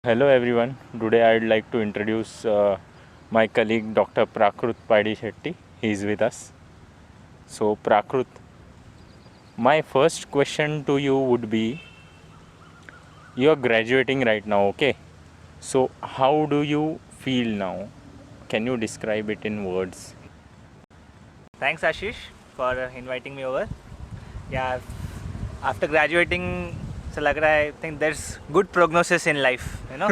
Hello everyone. Today I'd like to introduce my colleague Dr. Prakrut Padi Shetty. He is with us. So Prakrut, my first question to you would be, you are graduating right now, okay? So how do you feel now? Can you describe it in words? Thanks Ashish for inviting me over. Yeah, after graduating so लग रहा है I think there's good prognosis in life, you know.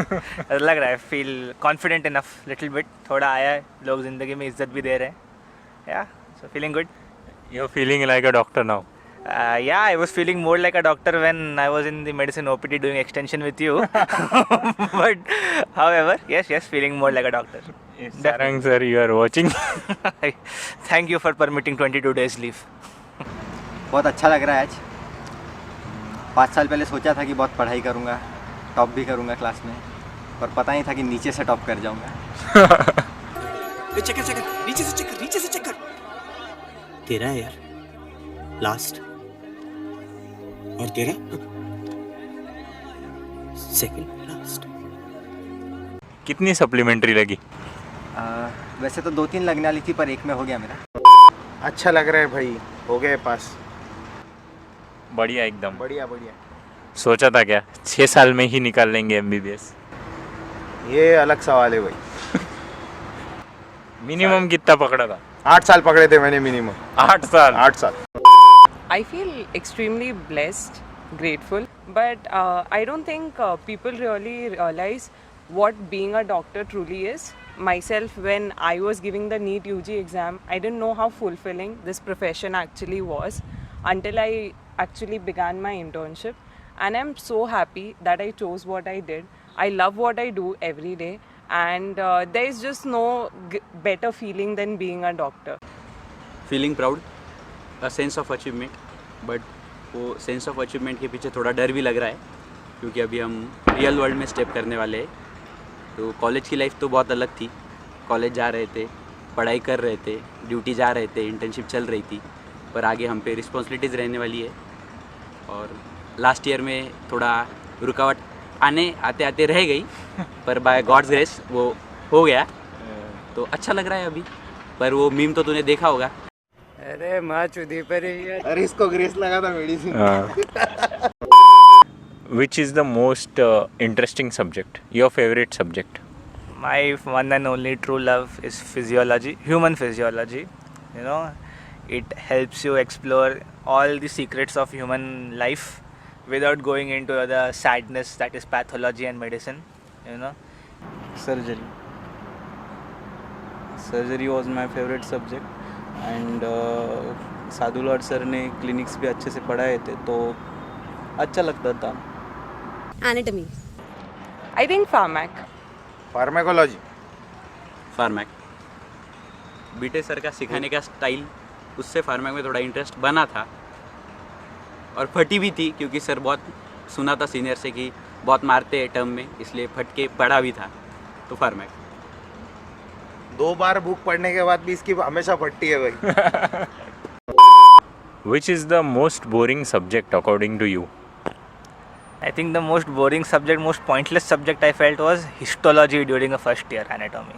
लग रहा है feel confident enough little bit. थोड़ा आया है, लोग ज़िंदगी में इज्जत भी दे रहे हैं. Yeah, so feeling good. You're feeling like a doctor now. Yeah, I was feeling more like a doctor when I was in the medicine OPT doing extension with you. But however, yes, feeling more like a doctor. Sarang sir, you are watching. Thank you for permitting 22 days leave. बहुत अच्छा लग रहा है आज. 5 साल पहले सोचा था कि बहुत पढ़ाई करूँगा, टॉप भी करूँगा क्लास में, पर पता नहीं था कि नीचे से टॉप कर जाऊँगा. चेकर नीचे से चेकर तेरा है यार लास्ट और तेरा सेकंड लास्ट. कितनी सप्लीमेंट्री लगी? वैसे तो 2-3 लगने वाली थी पर एक में हो गया मेरा. अच्छा लग रहा है भाई, हो गए पास. बढ़िया एकदम. बढ़िया. सोचा था क्या 6 साल में ही निकाल लेंगे MBBS? ये अलग सवाल है भाई. मिनिमम कितना पकड़ा था? 8 साल पकड़े थे मैंने मिनिमम. 8 साल. 8 साल. I feel extremely blessed, grateful, but I don't think people really realize what being a doctor truly is. Myself, when I was giving the NEET UG exam, I didn't know how fulfilling this profession actually was until I actually began my internship. And I'm so happy that I chose what I did. I love what I do every day, and there is just no better feeling than being a doctor. Feeling proud, a sense of achievement, but वो sense of achievement के पीछे थोड़ा डर भी लग रहा है क्योंकि अभी हम रियल वर्ल्ड में स्टेप करने वाले हैं. तो कॉलेज की लाइफ तो बहुत अलग थी. कॉलेज जा रहे थे, पढ़ाई कर रहे थे, ड्यूटी जा रहे थे, इंटर्नशिप चल रही थी, पर आगे हम पे रिस्पॉन्सिबिलिटीज़ रहने वाली है. और लास्ट ईयर में थोड़ा रुकावट आते आते रह गई, पर बाय गॉड्स ग्रेस वो हो गया. तो अच्छा लग रहा है अभी. पर वो मीम तो तूने देखा होगा. अरे माँ चुदी पर ही है. अरे इसको ग्रेस लगा था medicine. Which is the most interesting subject? Your favorite subject? My one and only true love is physiology, human physiology. You know, it helps you explore all the secrets of human life without going into the sadness that is pathology and medicine. You know. Surgery was my favorite subject, and Sadhu Lord sir ने clinics भी अच्छे से पढ़ाए थे तो अच्छा लगता था. Anatomy. I think pharmac. Pharmacology. Pharmac. बीटे सर का सिखाने का स्टाइल, उससे फार्मैक में थोड़ा इंटरेस्ट बना था और फटी भी थी क्योंकि सर बहुत सुना था सीनियर से कि बहुत मारते हैं टर्म में, इसलिए फट के पढ़ा भी था. तो फार्मैक. 2 बार बुक पढ़ने के बाद भी इसकी हमेशा फटती है भाई. Which is the most boring subject according to you? I think the most boring subject, most pointless subject I felt was histology during the first year anatomy.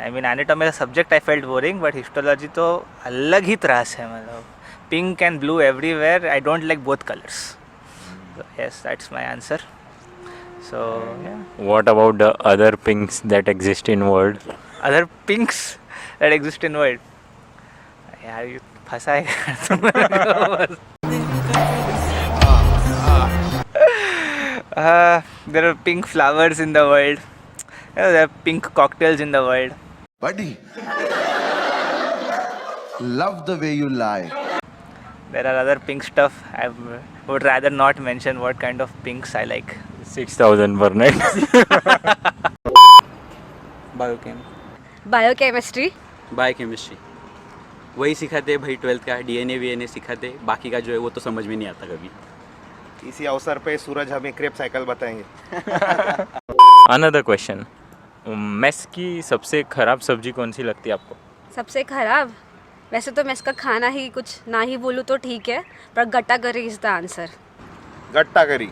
I mean anatomy as a subject I felt boring, but histology तो अलग ही त्रास है. मतलब pink and blue everywhere. I don't like both colors. So, yes, that's my answer. So yeah. What about the other pinks that exist in world? Other pinks that exist in world. यार ये फंसा है. There are pink flowers in the world. There are pink cocktails in the world. Buddy. Love the way you lie. There are other pink stuff. I would rather not mention what kind of pinks I like. 6,000 per night. Biochem. Biochemistry. Biochemistry वही सिखाते भाई 12th का DNA VNA सिखाते, बाकी का जो है वो तो समझ में नहीं आता कभी. इसी अवसर पे सूरज हमें क्रेप साइकिल बताएंगे. Another question. मेस की सबसे खराब सब्जी कौन सी लगती है आपको? सबसे खराब वैसे तो मैं इसका खाना ही कुछ ना ही बोलूँ तो ठीक है, पर गट्टा करी इज द आंसर. गट्टा करी.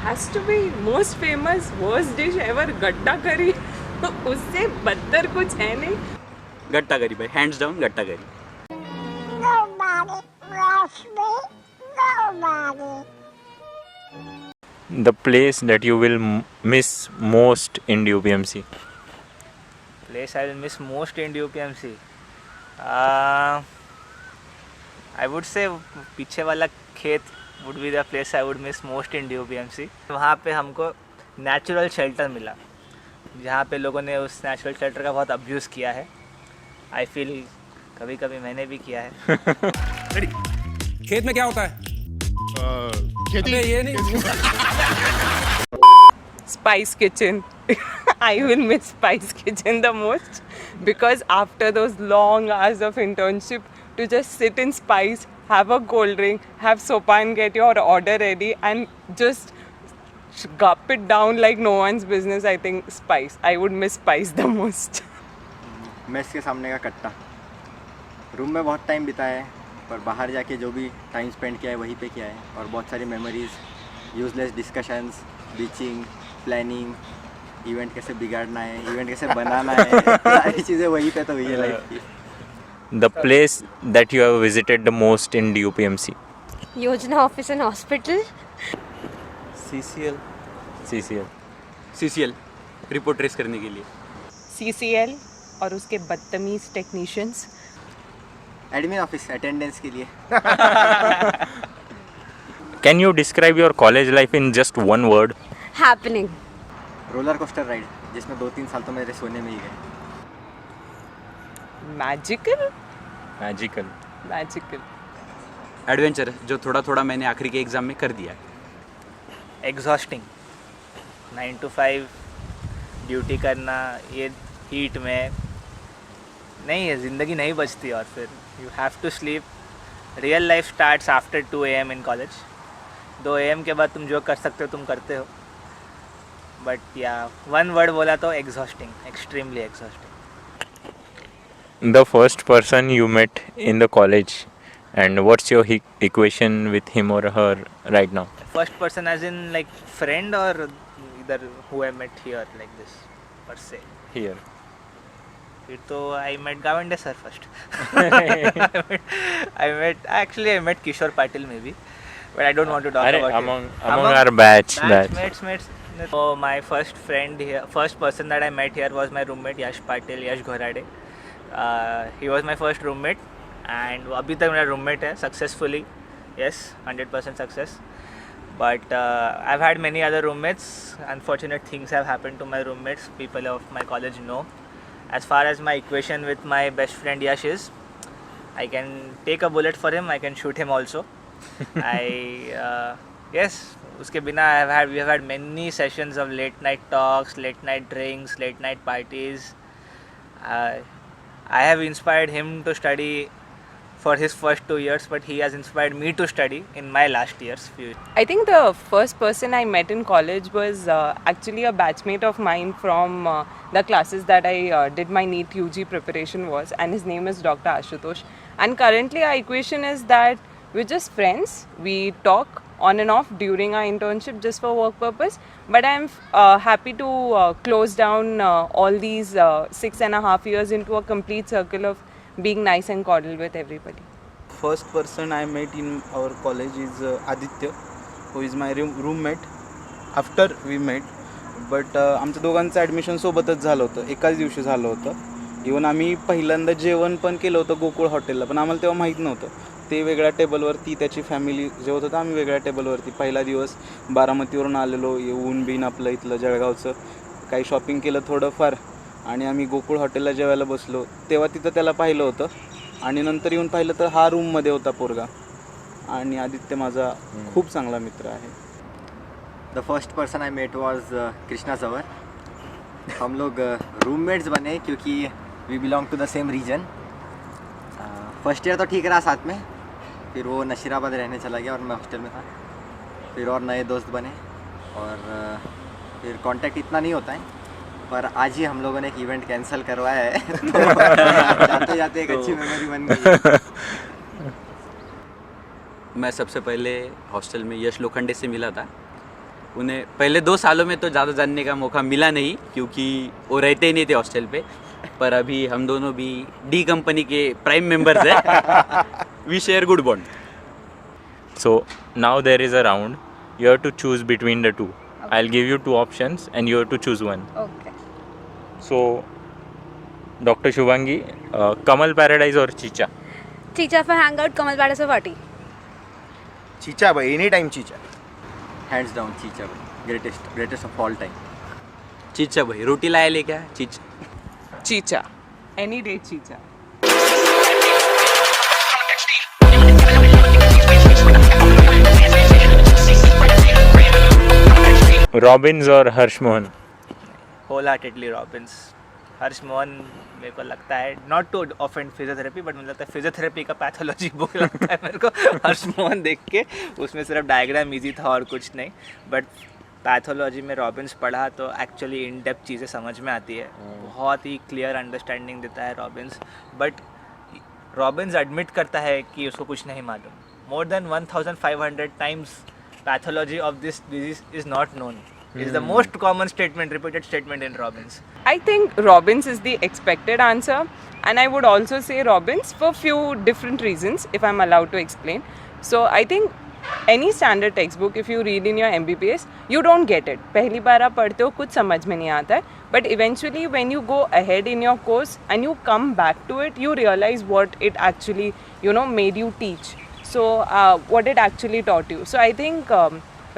Has to be most famous worst dish ever, गट्टा करी. उससे बदतर कुछ है नहीं. गट्टा करी भाई, हैंड्स डाउन गट्टा करी. The place that you will miss most in UPMC? Place I will miss most in UPMC. I would say पीछे वाला खेत would be the place I would miss most in UPMC. वहाँ पे हमको natural shelter मिला, जहाँ पे लोगों ने उस नेचुरल शेल्टर का बहुत अब्यूज़ किया है. आई फील कभी कभी मैंने भी किया है. खेत में क्या होता है? खेती. ये नहीं. Spice Kitchen. I will miss Spice Kitchen the most, because after those long hours of internship, to just sit in Spice, have a cold drink, have sopa and get your order ready and just gulp it down like no one's business. I think Spice. I would miss Spice the most. Mess के सामने का कट्टा. Room में बहुत time बिताया है, पर बाहर जाके जो भी टाइम स्पेंड किया है वहीं पे किया है, और बहुत सारी memories, useless discussions, bitching, planning, event कैसे बिगाड़ना है, इवेंट कैसे बनाना है, सारी चीज़ें वहीं पे तो हुई है लाइफ की. The place that you have visited the most in UPMC? योजना office and hospital. CCL report trace करने के लिए. CCL और उसके बदतमीज टेक्नीशियंस. एडमिन ऑफिस अटेंडेंस के लिए. Can you describe your college life in just one word? Happening. Roller coaster ride, जिसमें 2-3 साल तो मेरे सोने में ही गए. मैजिकल. एडवेंचर जो थोड़ा थोड़ा मैंने आखिरी के एग्ज़ाम में कर दिया है. एग्जॉस्टिंग. 9 to 5 ड्यूटी करना, ये हीट में नहीं है, ज़िंदगी नहीं बचती. और फिर you have to sleep. Real life starts after 2 AM in college. 2 AM के बाद तुम जो कर सकते हो तुम करते हो. बट या वन वर्ड बोला तो exhausting, extremely exhausting. The first person you met in the college, and what's your equation with him or her right now? First person as in like friend और इधर who I met here like this per se. Here. फिर तो I met Gawande sir first. I met Kishore Patil maybe, but I don't want to talk about among it. our batch. Mates. So my first friend here, first person that I met here was my roommate Yash Patil, Yash Ghorade. He was my first roommate and अभी तक मेरा roommate है successfully. Yes, 100% success. But I've had many other roommates. Unfortunate things have happened to my roommates. People of my college know. As far as my equation with my best friend Yash is, I can take a bullet for him. I can shoot him also. Yes. उसके बिना we have had many sessions of late night talks, late night drinks, late night parties. I have inspired him to study for his first 2 years, but he has inspired me to study in my last years. I think the first person I met in college was actually a batchmate of mine from the classes that I did my NEET UG preparation was, and his name is Dr. Ashutosh. And currently our equation is that we're just friends. We talk on and off during our internship just for work purpose. But I'm happy to close down all these 6.5 years into a complete circle of being nice and cordial with everybody. First person I met in our college is Aditya, who is my roommate. After we met, but आमच्या दोघांचं admission सोबतच झालं होतं, एकाच दिवशी झालं होतं. Even आम्ही पहिल्यांदा जेवण पण केलं होतं गोकुळ हॉटेलला, पण आम्हाला तेव्हा माहीत नव्हतं. ते वेगळ्या टेबलवरती, त्याची फॅमिली जेवत होतं, आम्ही वेगळ्या टेबलवरती. पहिला दिवस बारामतीवरून आलेलो, येऊन बिन आपलं इथलं जळगावचं काही शॉपिंग केलं थोडंफार, आणि आम्ही गोकुळ हॉटेलला जेवायला बसलो. तेव्हा तिथं त्याला पाहिलं होतं आणि नंतर येऊन पाहिलं तर हा रूममध्ये होता पोरगा. आणि आदित्य माझा खूप चांगला मित्र आहे. The first person I met was Krishna Savar. हम लोग रूममेट्स बने क्योंकि we belong to the same region. First year तो ठीक रहा साथ में, फिर वो नशीराबाद रहने चला गया और मैं हॉस्टल में था. फिर और नए दोस्त बने और फिर कांटेक्ट इतना नहीं होता है, पर आज ही हम लोगों ने एक इवेंट कैंसिल करवाया है. तो जाते जाते एक अच्छी मेमोरी बन गई. मैं सबसे पहले हॉस्टल में यश लोखंडे से मिला था. उन्हें पहले 2 सालों में तो ज़्यादा जानने का मौका मिला नहीं क्योंकि वो रहते ही नहीं थे हॉस्टल पे. पर अभी हम दोनों भी डी कंपनी के प्राइम मेंबर्स हैं. We share good bond. So now there is a round. You have to choose between the two. I'll give you 2 options and you have to choose one. Okay. So, Dr. Shubhangi, Kamal Paradise or Chicha? Chicha for hangout, Kamal Paradise for party. Chicha भाई, any time Chicha. Hands down Chicha, greatest of all time. Chicha भाई रोटी लाया ले क्या Chicha. Chicha. Any day chicha. Robbins or Harsh Mohan? Wholeheartedly Robbins. Harsh Mohan मेरे को लगता है, not to offend physiotherapy, but मुझे लगता है फिजियोथेरेपी का पैथोलॉजी बुक लगता है मेरे को हर्ष मोहन देख के. उसमें सिर्फ डायग्राम ईजी था और कुछ नहीं, बट पैथोलॉजी में रॉबिन्स पढ़ा तो एक्चुअली इन डेप्थ चीज़ें समझ में आती है. बहुत ही क्लियर अंडरस्टैंडिंग देता है रॉबिन्स. बट रॉबिन्स एडमिट करता है कि उसको कुछ नहीं मालूम. More than 1500 times pathology of this disease is not known. Is the most common statement, repeated statement in Robbins. I think Robbins is the expected answer, and I would also say Robbins for few different reasons, if I'm allowed to explain. So I think any standard textbook, if you read in your MBBS, you don't get it. पहली बार आप पढ़ते हो कुछ समझ में नहीं आता है, but eventually when you go ahead in your course and you come back to it, you realize what it actually, made you teach. So what it actually taught you. So I think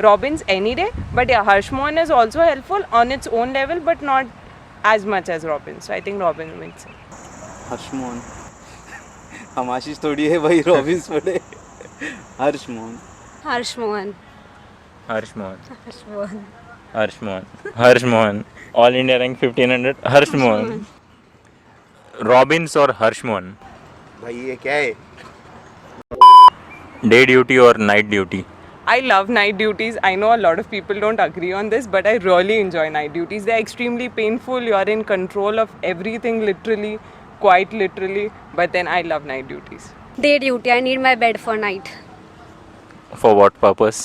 Robbins any day, but yeah, Harsh Mohan is also helpful on its own level, but not as much as Robbins. So I think Robbins makes sense. हर्ष मोहन. हम आशीष थोड़ी है भाई Robins पढ़े. हर्ष Mohan. Harsh Mohan. Harsh Mohan. Harsh Mohan. Harsh Mohan. Harsh Mohan. All India rank 1500. Harsh Mohan. Robbins or Harsh Mohan? भाई ये क्या है? Day duty or night duty? I love night duties. I know a lot of people don't agree on this, but I really enjoy night duties. They're extremely painful. You are in control of everything, literally, quite literally. But then I love night duties. Day duty. I need my bed for night. For what purpose?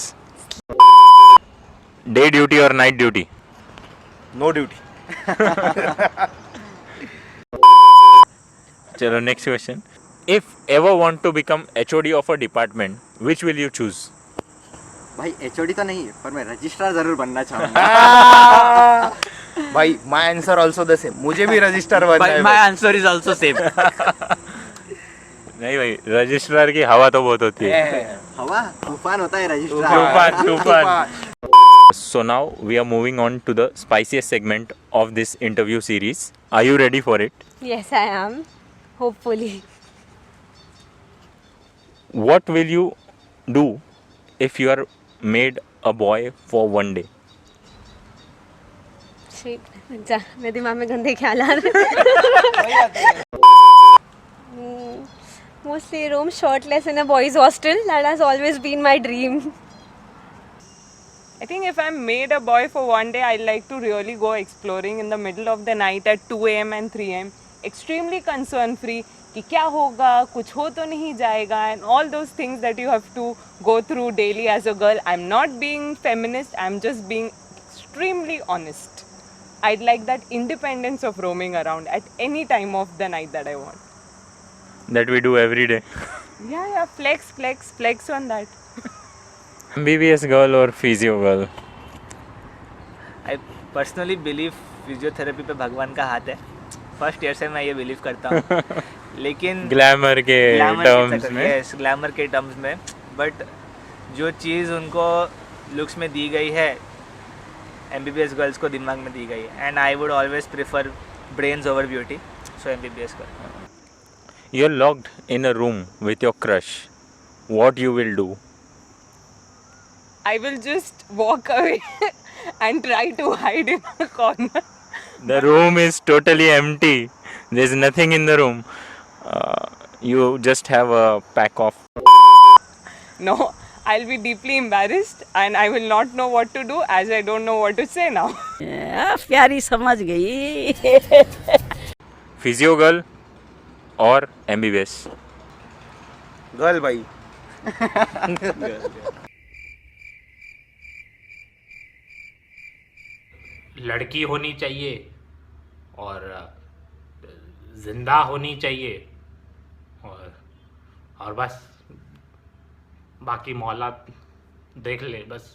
Day duty or night duty? No duty. Chalo, next question. If ever want to become HOD of a department, which will you choose? भाई HOD तो नहीं, पर मैं registrar ज़रूर बनना चाहूँगा. भाई my answer also the same. मुझे भी रजिस्टर बनना है. My answer is also same. नहीं भाई, रजिस्ट्रार की हवा तो बहुत होती है. हवा तूफान होता है रजिस्ट्रार. तूफान. So now we are moving on to the spiciest segment of this interview series. Are you ready for it? Yes, I am. Hopefully. What will you do if you are made a boy for one day? Shit. जा मेरे दिमाग में गंदे ख्याल आ रहे. Mostly roam shirtless in a boys' hostel. That has always been my dream. I think if I'm made a boy for one day, I'd like to really go exploring in the middle of the night at 2 a.m. and 3 a.m. Extremely concern free. कि क्या होगा, कुछ हो तो नहीं जाएगा, and all those things that you have to go through daily as a girl. I'm not being feminist, I'm just being extremely honest. I'd like that independence of roaming around at any time of the night that I want. That we do every day. Yeah, flex on that. MBBS girl or physio girl? I personally believe physiotherapy पे भगवान का हाथ है. First year से मैं ये believe करता हूँ. लेकिन ग्लैमर के टर्म्स में. यस, ग्लैमर के टर्म्स में. बट जो चीज़ उनको लुक्स में दी गई है, MBBS गर्ल्स को दिमाग में दी गई है. And I would always prefer brains over beauty. So MBBS girl. You're locked in a room with your crush. What you will do? I will just walk away and try to hide in a corner. The room is totally empty. There's nothing in the room. You just have a pack of. No, I'll be deeply embarrassed and I will not know what to do as I don't know what to say now. प्यारी समझ गई. Physio girl or MBBS? Girl भाई. लड़की होनी चाहिए और जिंदा होनी चाहिए और बस बाकी मौला देख ले बस.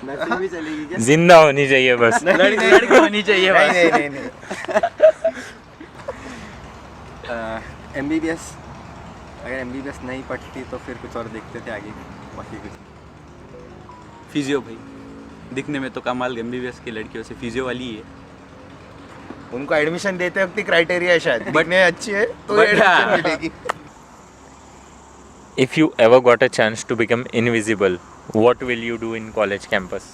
नर्सिंग भी चलेगी क्या? जिंदा होनी चाहिए बस. लड़की होनी चाहिए बस. नहीं. MBBS. अगर MBBS नहीं पढ़ती तो फिर कुछ और देखते थे आगे. बाकी कुछ. फिजियो भाई, दिखने में तो कमाल MBBS की लड़कियों से फिजियो वाली ही है. उनको एडमिशन देते वक्त क्राइटेरिया है शायद. But- दिखने अच्छी है तो but- एडमिशन मिलेगी. If you ever got a chance to become invisible, what will you do in college campus?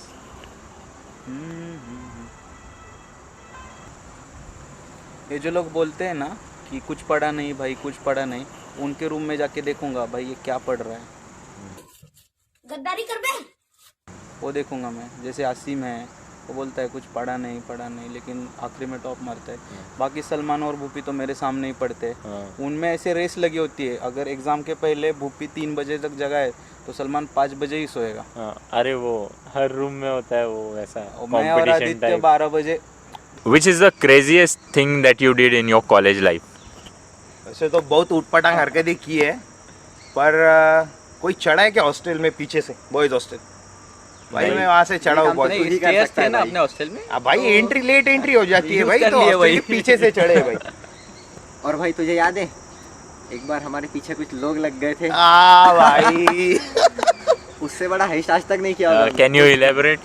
ये जो लोग बोलते हैं ना कि कुछ पढ़ा नहीं भाई, कुछ पढ़ा नहीं, उनके रूम में जाके देखूंगा भाई ये क्या पढ़ रहा है. गद्दारी कर बे. वो देखूंगा मैं. जैसे आसिम है, वो बोलता है कुछ पढ़ा नहीं लेकिन आखिरी में टॉप मारता है. बाकी सलमान और भूपी तो मेरे सामने ही पढ़ते हैं. उनमें ऐसे रेस लगी होती है. अगर एग्ज़ाम के पहले भूपी 3 बजे तक जगा है तो सलमान 5 बजे ही सोएगा. अरे वो हर रूम में होता है वो ऐसा और मैं और competition आदित्य type. 12 बजे. Which is the craziest thing that you did in your college life? वैसे तो बहुत उटपटांग हरकतें की है, पर कोई चढ़ा है क्या हॉस्टल में पीछे से, बॉयज हॉस्टल? भाई मैं वहाँ से चढ़ा हूँ बहुत. नहीं, स्टेयर्स थे ना अपने हॉस्टल में. भाई एंट्री लेट एंट्री हो जाती है यूज भाई, कर तो लिए हॉस्टल भाई. के पीछे से चढ़े भाई. और भाई तुझे याद है एक बार हमारे पीछे कुछ लोग लग गए थे. भाई उससे बड़ा हेस्ट आज तक नहीं किया होगा. Can you elaborate?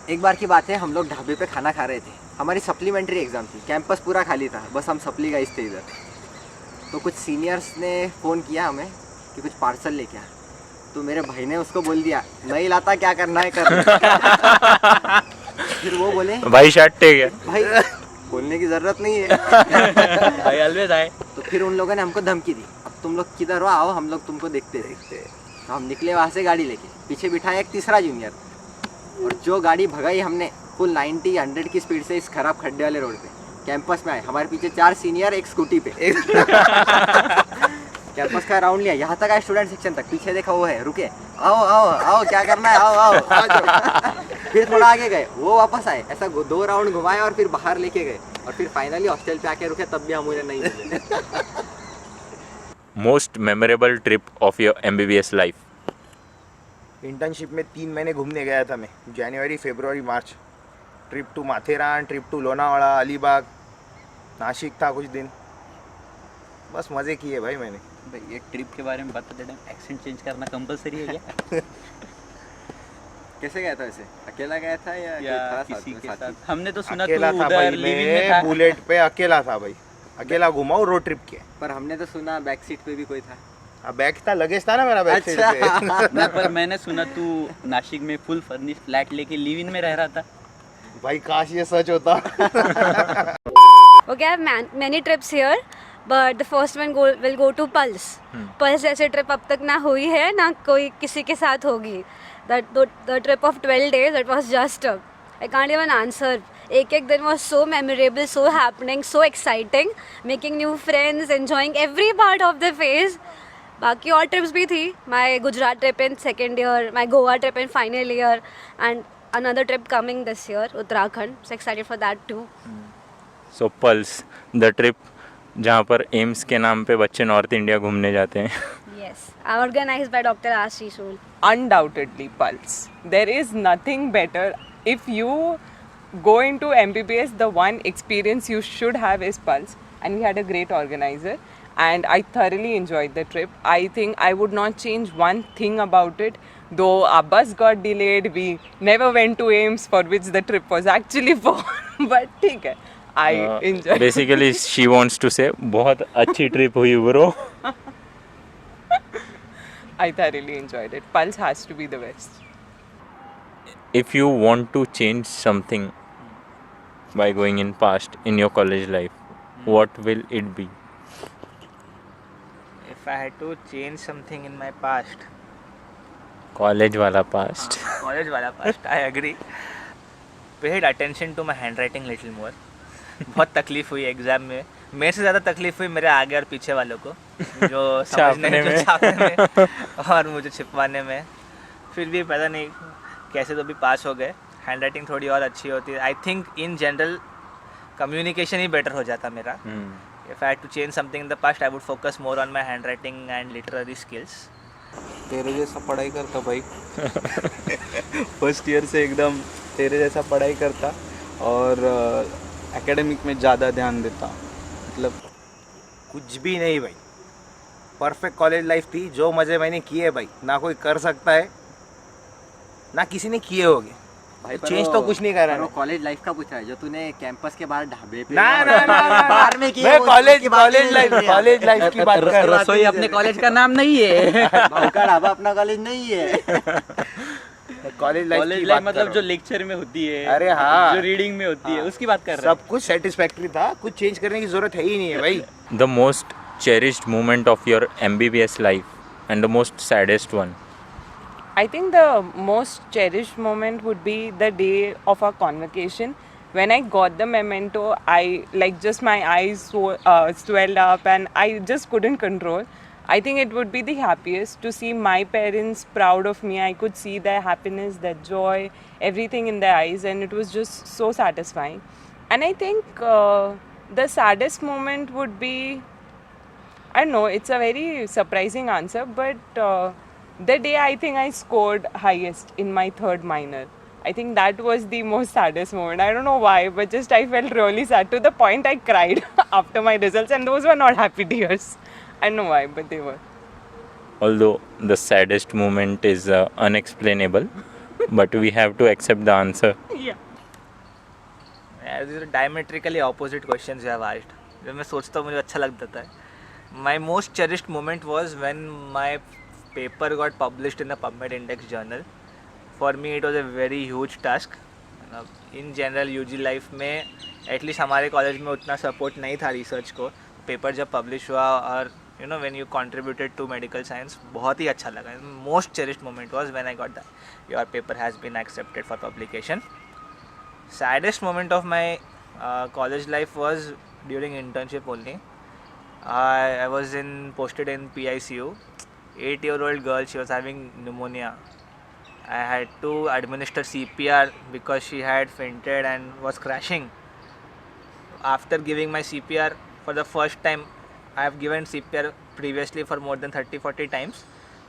एक बार की बात है, हम लोग ढाबे पे खाना खा रहे थे. हमारी सप्लीमेंट्री एग्ज़ाम थी. कैंपस पूरा खाली था, बस हम सप्ली गाइस थे इधर. तो कुछ सीनियर्स ने फ़ोन किया हमें कि कुछ पार्सल लेके आ. तो मेरे भाई ने उसको बोल दिया नहीं लाता क्या करना है कर. फिर वो बोले भाई शर्ट टेक है. भाई बोलने की ज़रूरत नहीं है. भाई अलविदा आए. तो फिर उन लोगों ने हमको धमकी दी, अब तुम लोग किधर हो, आओ हम लोग तुमको देखते. तो हम निकले वहाँ से गाड़ी लेके. पीछे बिठाया एक तीसरा जूनियर, और जो गाड़ी भगाई हमने फुल 90-100 की स्पीड से इस खराब खड्डे वाले रोड पे. कैंपस में आए, हमारे पीछे 4 सीनियर एक स्कूटी पे. कैंपस का राउंड लिया, यहाँ तक आए स्टूडेंट सेक्शन तक. पीछे देखा वो है, रुके, आओ आओ आओ क्या करना है, आओ आओ आ जाओ. फिर थोड़ा आगे गए, वो वापस आए, ऐसा 2 राउंड घुमाए और फिर बाहर लेके गए. और फिर फाइनली हॉस्टल पे आके रुके, तब भी हम उन्हें नहीं मिले. Most memorable trip of your MBBS life? Internship में 3 महीने घूमने गया था मैं. जनवरी, फरवरी, मार्च. Trip to Matheran, trip to Lonavala, Alibag, Nashik था कुछ दिन. बस मज़े किए भाई मैंने. भाई ये ट्रिप के बारे में बताते टाइम एक्सेंट चेंज करना कंपलसरी है क्या? कैसे गया था वैसे? अकेला गया था या कोई था किसी साथ के में? साथ? हमने तो सुना अकेला तू था उधर भाई, लिविंग में था. मैं बुलेट पे अकेला था भाई. अकेला घुमा रोड ट्रिप किया. पर हमने तो सुना बैक सीट पे भी कोई था. बैग था, लगेज था ना मेरा बैग सीट अच्छा. पे. मैं पर मैंने सुना तू नासिक में फुल फर्निश्ड फ्लैट लेके लिव इन में रह रहा था. भाई काश ये सच होता. Okay, I have many trips here, but the first one will go to Pulse. Pulse जैसे ट्रिप अब तक ना हुई है ना कोई किसी के साथ होगी. The trip of 12 days, it was just I can't even answer. एक दिन was so memorable, so happening, so exciting, making new friends, enjoying every part of the phase. बाकी और ट्रिप्स भी थी. My Gujarat trip in second year, my Goa trip in final year, and another trip coming this year, Uttarakhand. So excited for that too. So Pulse, the trip जहाँ पर AIIMS के नाम पे बच्चे नॉर्थ इंडिया घूमने जाते हैं. Yes, organized by Dr. Ashish Soul. Undoubtedly, Pulse. There is nothing better. If you go into MBBS, the one experience you should have is Pulse. And we had a great organizer. And I thoroughly enjoyed the trip. I think I would not change one thing about it. Though our bus got delayed, we never went to AIMS, for which the trip was actually for. But ठीक है. I enjoyed. Basically, she wants to say बहुत अच्छी trip हुई bro. I thoroughly enjoyed it. Pulse has to be the best. If you want to change something by going in past in your college life, what will it be? If I had to change something in my past, College वाला past. college वाला past, I agree. Paid attention to my handwriting little more. बहुत तकलीफ हुई exam में. मेरे से ज़्यादा तकलीफ हुई मेरे आगे और पीछे वालों को, जो समझने में, छापने में और मुझे छिपवाने में. फिर भी पता नहीं कैसे तो भी पास हो गए. हैंड राइटिंग थोड़ी और अच्छी होती है. I think in general communication he better हो जाता मेरा. If I had to change something in the past, I would focus more on my handwriting and literary skills. तेरे जैसा पढ़ाई करता भाई. फर्स्ट ईयर से एकदम तेरे जैसा पढ़ाई करता और एकेडमिक में ज़्यादा ध्यान देता. मतलब कुछ भी नहीं भाई. परफेक्ट कॉलेज लाइफ थी. जो मज़े मैंने किए भाई ना कोई कर सकता है ना किसी ने किए होंगे. भाई चेंज तो कुछ नहीं करा वो ना. कॉलेज लाइफ का पूछा है जो तूने कैंपस के बाहर ढाबे पे ना बाहर में किया. मैं कॉलेज लाइफ की बात कर रहा. रसोई अपने कॉलेज का नाम नहीं है. भाऊ का ढाबा अपना कॉलेज नहीं है. कॉलेज लाइफ कॉलेज लाइफ मतलब जो लेक्चर में होती है, अरे हाँ, जो रीडिंग में होती है, उसकी बात कर रहे हैं. सब कुछ सेटिस्फैक्ट्री था. कुछ चेंज करने की जरूरत है ही नहीं है भाई. The most cherished moment of your MBBS life and the most saddest one. I think the most cherished moment would be the day of our convocation. When I got the memento, just my eyes swelled up and I just couldn't control. I think it would be the happiest to see my parents proud of me. I could see their happiness, their joy, everything in their eyes, and it was just so satisfying. And I think the saddest moment would be, I don't know, it's a very surprising answer, but the day I think I scored highest in my third minor. I think that was the most saddest moment. I don't know why, but just I felt really sad to the point I cried after my results, and those were not happy tears. I don't know why, but they were. Although the saddest moment is unexplainable, but we have to accept the answer. Yeah. These are diametrically opposite questions you have asked. जब मैं सोचता हूँ मुझे अच्छा लगता है. My most cherished moment was when my paper got published in the PubMed Index journal. For me it was a very huge task. In general UG life में at least हमारे कॉलेज में उतना सपोर्ट नहीं था रिसर्च को. Paper जब publish हुआ और you know when you contributed to medical science, बहुत ही अच्छा लगा. Most cherished moment was when I got that your paper has been accepted for publication. Saddest moment of my college life was during internship only. I was posted in PICU. 8-year-old girl, she was having pneumonia. I had to administer CPR because she had fainted and was crashing. After giving my CPR for the first time, I have given CPR previously for more than 30-40 times,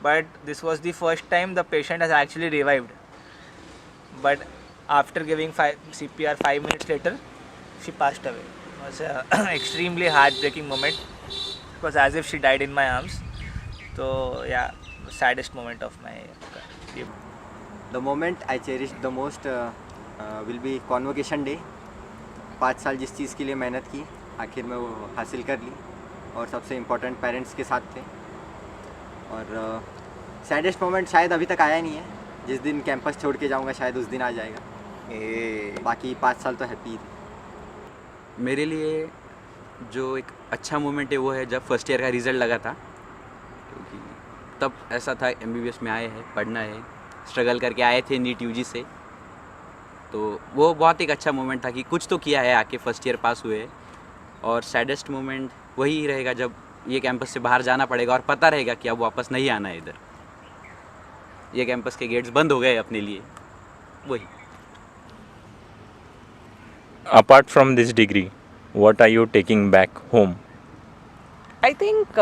but this was the first time the patient has actually revived. But after giving CPR 5 minutes later, she passed away. It was an extremely heartbreaking moment. It was as if she died in my arms. So yeah, saddest moment of my life. The moment I cherish the most will be convocation day. 5 साल जिस चीज़ के लिए मेहनत की आखिर में वो हासिल कर ली और सबसे इम्पोर्टेंट पेरेंट्स के साथ थे. और सैडेस्ट मोमेंट शायद अभी तक आया नहीं है. जिस दिन कैंपस छोड़ के जाऊंगा शायद उस दिन आ जाएगा. बाकी 5 साल तो हैप्पी थे. मेरे लिए जो एक अच्छा मोमेंट है वो है जब फर्स्ट ईयर का रिज़ल्ट लगा था, क्योंकि तब ऐसा था MBBS में आए हैं, पढ़ना है, स्ट्रगल करके आए थे नीट UG से. तो वो बहुत एक अच्छा मोमेंट था कि कुछ तो किया है, आके फर्स्ट ईयर पास हुए. और सैडेस्ट मोमेंट वही रहेगा जब ये कैंपस से बाहर जाना पड़ेगा और पता रहेगा कि अब वापस नहीं आना है इधर. ये कैंपस के गेट्स बंद हो गए अपने लिए. वही. Apart from this degree, what are you taking back home? I think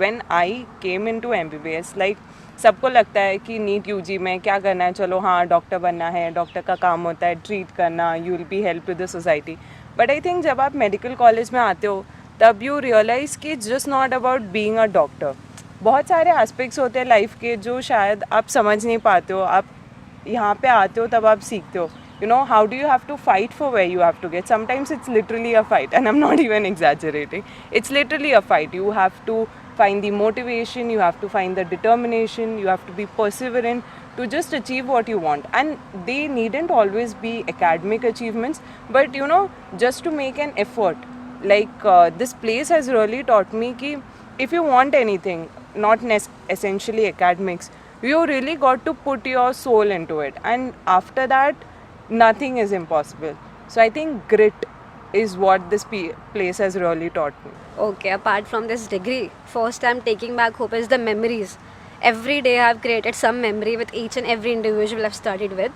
when I came into MBBS, like सबको लगता है कि नीट UG में क्या करना है, चलो हाँ डॉक्टर बनना है, डॉक्टर का काम होता है ट्रीट करना, you will be help to the society. But I think जब आप मेडिकल कॉलेज में आते हो तब यू रियलाइज़ कि it's just not about being a doctor. बहुत सारे एस्पेक्ट्स होते हैं लाइफ के जो शायद आप समझ नहीं पाते हो. आप यहाँ पे आते हो तब आप सीखते हो. you know, how do you have to fight for where you have to get? Sometimes it's literally a fight, and I'm not even exaggerating. It's literally a fight. You have to find the motivation, you have to find the determination, you have to be perseverant to just achieve what you want. And they needn't always be academic achievements, but you know, just to make an effort. Like this place has really taught me ki if you want anything, not essentially academics, you really got to put your soul into it, and after that nothing is impossible. So I think grit is what this place has really taught me. Okay, apart from this degree, first I'm taking back hope is the memories. Every day I've created some memory with each and every individual I've studied with.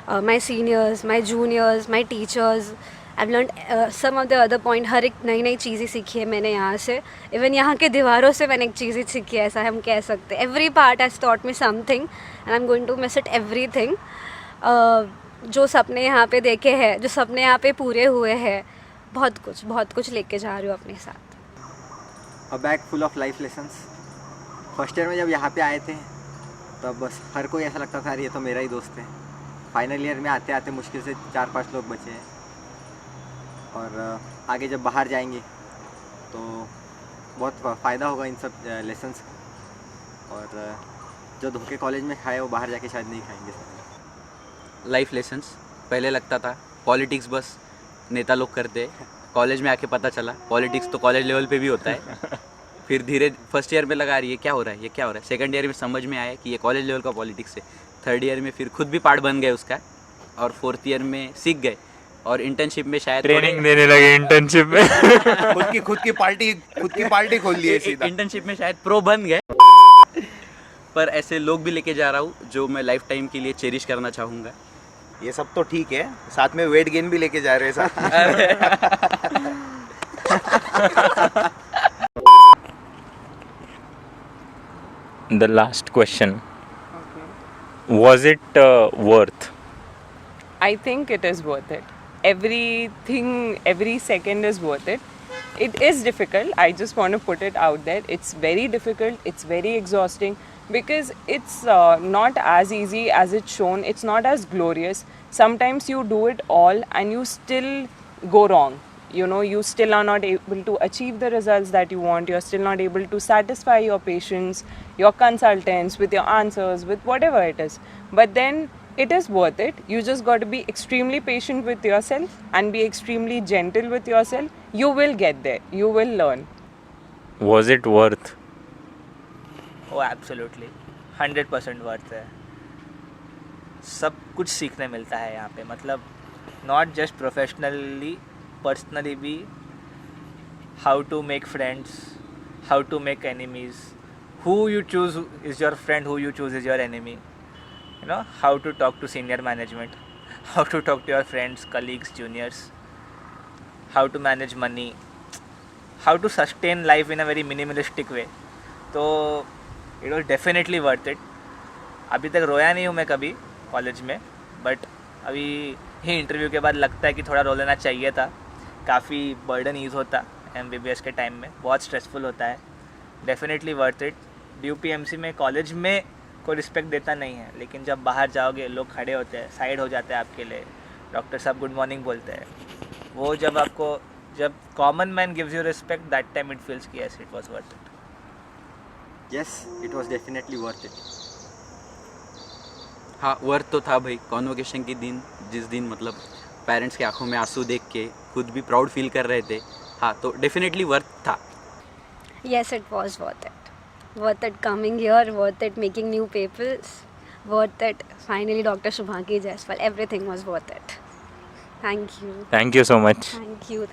My seniors, my juniors, my teachers. I've learned some of the other point. हर एक नई नई चीज़ें सीखी है मैंने यहाँ से. Even यहाँ के दीवारों से मैंने एक चीज़ें सीखी है, ऐसा हम कह सकते हैं. Every part has taught me something and I'm going to miss it everything. जो सपने यहाँ पे देखे हैं, जो सपने यहाँ पे पूरे हुए हैं, बहुत कुछ लेके जा रही हूँ अपने साथ. अ bag full of life lessons. First year में जब यहाँ पे आए थे तब बस हर कोई ऐसा लगता था ये तो मेरा ही दोस्त है. फाइनल ईयर में आते आते मुश्किल से 4-5 लोग बचे हैं. और आगे जब बाहर जाएंगे तो बहुत फ़ायदा होगा इन सब लेसन्स का. और जो धोखे कॉलेज में खाए वो बाहर जाके शायद नहीं खाएंगे. Life lessons. पहले लगता था पॉलिटिक्स बस नेता लोग करते, कॉलेज में आके पता चला पॉलिटिक्स तो कॉलेज लेवल पे भी होता है. फिर धीरे फर्स्ट ईयर में लगा रही है क्या हो रहा है, ये क्या हो रहा है. सेकंड ईयर में समझ में आया कि ये कॉलेज लेवल का पॉलिटिक्स है. थर्ड ईयर में फिर खुद भी पार्ट बन गए उसका, और फोर्थ ईयर में सीख गए. और इंटर्नशिप में शायद ट्रेनिंग देने लगे इंटर्नशिप में. खुद की पार्टी खोल ली है सीधा. इंटर्नशिप में शायद प्रो बन गए. पर ऐसे लोग भी लेके जा रहा हूँ जो मैं लाइफ टाइम के लिए चेरिश करना चाहूँगा. ये सब तो ठीक है, साथ में वेट गेन भी लेके जा रहे हैं साथ. The last question. Was it worth? I think it is worth it. Everything, every second is worth it. It is difficult. I just want to put it out there. It's very difficult. It's very exhausting because it's not as easy as it's shown. It's not as glorious. Sometimes you do it all and you still go wrong. You know, you still are not able to achieve the results that you want. You're still not able to satisfy your patients, your consultants with your answers, with whatever it is. But then it is worth it. You just got to be extremely patient with yourself and be extremely gentle with yourself. You will get there. You will learn. Was it worth? Oh, absolutely. 100% worth है. सब कुछ सीखने मिलता है यहाँ पे. मतलब not just professionally, personally भी. How to make friends, how to make enemies, who you choose is your friend, who you choose is your enemy. You know, how to talk to senior management, how to talk to your friends, colleagues, juniors, how to manage money, how to sustain life in a very minimalistic way. तो it was definitely worth it. अभी तक रोया नहीं हूँ मैं कभी college में, but अभी ही इंटरव्यू के बाद लगता है कि थोड़ा रो लेना चाहिए था. काफ़ी बर्डन ईज होता MBBS के टाइम में, बहुत स्ट्रेसफुल होता है. Definitely worth it. DUPMC में कॉलेज में कोई रिस्पेक्ट देता नहीं है, लेकिन जब बाहर जाओगे लोग खड़े होते हैं, साइड हो जाते हैं आपके लिए, डॉक्टर साहब गुड मॉर्निंग बोलते हैं. वो जब common man gives you respect, that time it feels कि yes it was worth it. Yes, it was definitely worth it. हाँ, वर्थ तो था भाई. कॉन्वोकेशन के दिन, जिस दिन मतलब पेरेंट्स की आंखों में आंसू देख के खुद भी प्राउड फील कर रहे थे, हाँ, तो डेफिनेटली वर्थ था. Yes, it was worth it. Worth it coming here, worth it making new papers, worth it finally Dr. Shubhangi Jaiswal. Everything was worth it. Thank you. Thank you so much. Thank you.